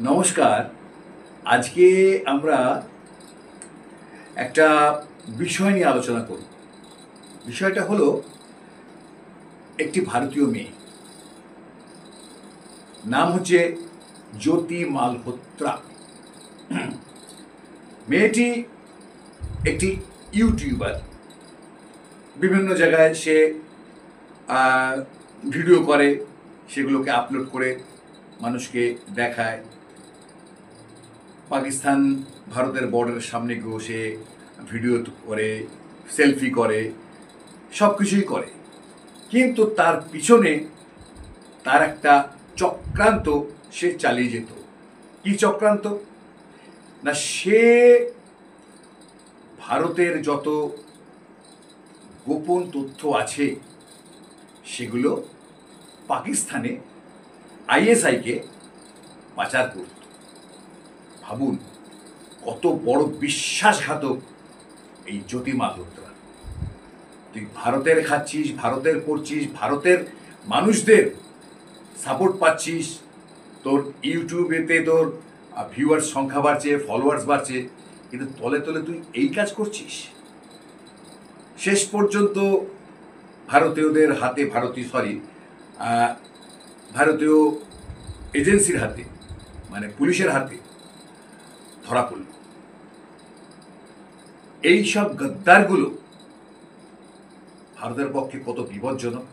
নমস্কার। আজকে আমরা একটা বিষয় নিয়ে আলোচনা করব। বিষয়টা হলো একটি ভারতীয় মেয়ে, নাম হচ্ছে জ্যোতি মালহোত্রা। মেয়েটি একটি ইউটিউবার। বিভিন্ন জায়গায় সে ভিডিও করে, সেগুলোকে আপলোড করে মানুষকে দেখায়। পাকিস্তান ভারতের বর্ডারের সামনে গিয়েও সে ভিডিও করে, সেলফি করে, সব কিছুই করে। কিন্তু তার পিছনে তার একটা চক্রান্ত সে চালিয়ে যেত। কি চক্রান্ত? না, সে ভারতের যত গোপন তথ্য আছে সেগুলো পাকিস্তানে আইএসআইকে পাচার করত। ভাবুন কত বড় বিশ্বাসঘাতক এই জ্যোতি মালহোত্রা। তুই ভারতের খাচ্ছিস, ভারতের করছিস, ভারতের মানুষদের সাপোর্ট পাচ্ছিস, তোর ইউটিউবেতে তোর ভিউয়ার্স সংখ্যা বাড়ছে, ফলোয়ার্স বাড়ছে, কিন্তু তলে তলে তুই এই কাজ করছিস। শেষ পর্যন্ত ভারতীয়দের হাতে, ভারতীয় এজেন্সির হাতে, মানে পুলিশের হাতে ধরা পড়ল। এই সব গদ্দারগুলো ভারতের পক্ষে কত বিপজ্জনক।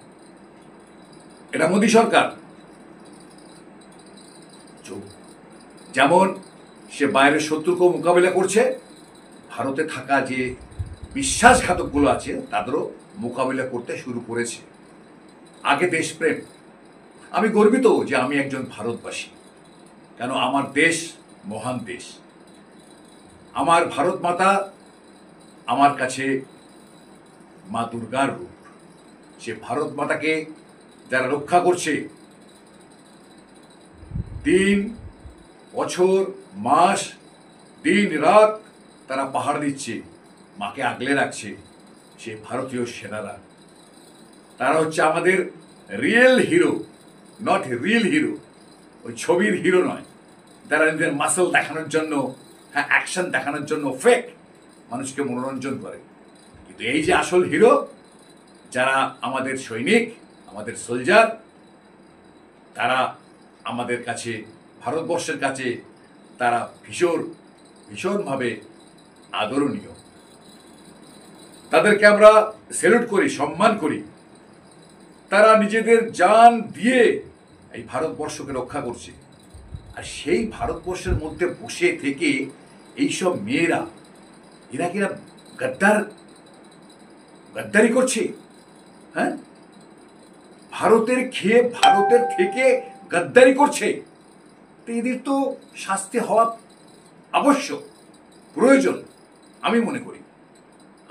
এটা মোদী সরকার যেমন সে বাইরের শত্রুকেও মোকাবিলা করছে, ভারতে থাকা যে বিশ্বাসঘাতকগুলো আছে তাদেরও মোকাবিলা করতে শুরু করেছে। আগে দেশপ্রেম। আমি গর্বিত যে আমি একজন ভারতবাসী, কেন আমার দেশ মহান দেশ। আমার ভারত মাতা আমার কাছে মা দুর্গার রূপ। সে ভারত মাতাকে যারা রক্ষা করছে, দিন, বছর, মাস, দিন রাত তারা পাহাড় দিচ্ছে, মাকে আগলে রাখছে, সে ভারতীয় সেনারা। তারা হচ্ছে আমাদের real hero, not real hero, ওই ছবির হিরো নয়। তারা নিজেদের মাসল দেখানোর জন্য, অ্যাকশন দেখানোর জন্য ফেক মানুষকে মনোরঞ্জন করে। কিন্তু এই যে আসল হিরো, যারা আমাদের সৈনিক, আমাদের সোলজার, তারা আমাদের কাছে, ভারতবর্ষের কাছে তারা ভীষণভাবে আদরণীয়। তাদেরকে আমরা স্যালুট করি, সম্মান করি। তারা নিজেদের জান দিয়ে এই ভারতবর্ষকে রক্ষা করছে। আর সেই ভারতবর্ষের মধ্যে বসে থেকে এইসব মেয়েরা, এরা কিনা গদ্দারি করছে। হ্যাঁ, ভারতের খেয়ে ভারতের থেকে গদ্দারি করছে। তো এদের তো শাস্তি হওয়া আবশ্যক, প্রয়োজন, আমি মনে করি।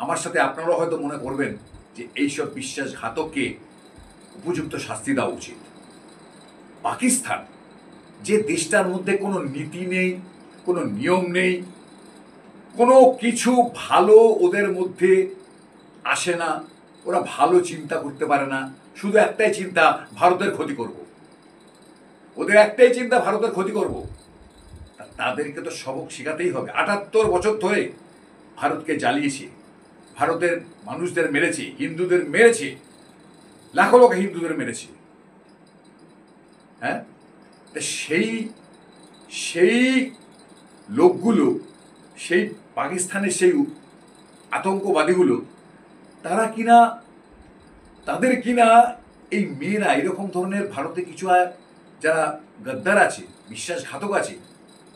আমার সাথে আপনারাও হয়তো মনে করবেন যে এইসব বিশ্বাসঘাতককে উপযুক্ত শাস্তি দেওয়া উচিত। পাকিস্তান, যে দেশটার মধ্যে কোনো নীতি নেই, কোনো নিয়ম নেই, কোনো কিছু ভালো ওদের মধ্যে আসে না, ওরা ভালো চিন্তা করতে পারে না, শুধু একটাই চিন্তা, ভারতের ক্ষতি করব। ওদের একটাই চিন্তা, ভারতের ক্ষতি করব। তাদেরকে তো সবক শেখাতেই হবে। ৭৮ বছর ধরে ভারতকে জ্বালিয়েছে, ভারতের মানুষদের মেরেছে, হিন্দুদের মেরেছে, লাখো লাখো হিন্দুদের মেরেছে। হ্যাঁ, সেই লোকগুলো, সেই পাকিস্তানের সেই আতঙ্কবাদীগুলো, তাদের কিনা এই মেয়েরা, এরকম ধরনের ভারতে কিছু যারা গদ্দার আছে, বিশ্বাসঘাতক আছে,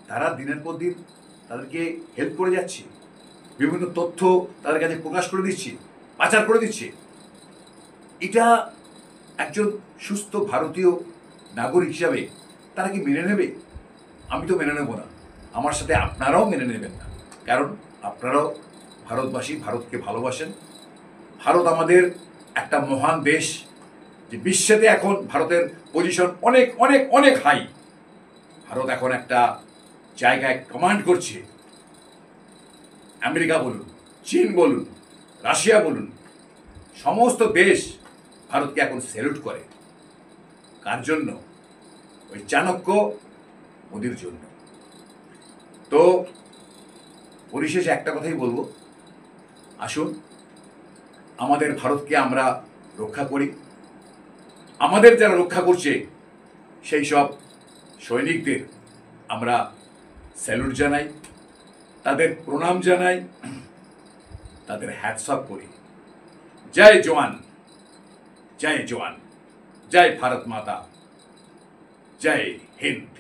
তারা দিনের পর দিন তাদেরকে হেল্প করে যাচ্ছে, বিভিন্ন তথ্য তাদের কাছে প্রকাশ করে দিচ্ছে, পাচার করে দিচ্ছে। এটা একজন সুস্থ ভারতীয় নাগরিক হিসাবে তারা কি মেনে নেবে? আমি তো মেনে নেব না। আমার সাথে আপনারাও মেনে নেবেন না, কারণ আপনারাও ভারতবাসী, ভারতকে ভালোবাসেন। ভারত আমাদের একটা মহান দেশ, যে বিশ্বেতে এখন ভারতের পজিশন অনেক অনেক অনেক হাই। ভারত এখন একটা জায়গায় কমান্ড করছে। আমেরিকা বলুন, চীন বলুন, রাশিয়া বলুন, সমস্ত দেশ ভারতকে এখন স্যালুট করে। কার জন্য? ওই চাণক্য মোদির জন্য। তো পরিশেষে একটা কথাই বলবো, আসুন আমাদের ভারতকে আমরা রক্ষা করি। আমাদের যারা রক্ষা করছে সেই সব সৈনিকদের আমরা স্যালুট জানাই, তাদের প্রণাম জানাই, তাদের হ্যাটস অফ করি। জয় জওয়ান, জয় জওয়ান, জয় ভারত মাতা, জয় হিন্দ।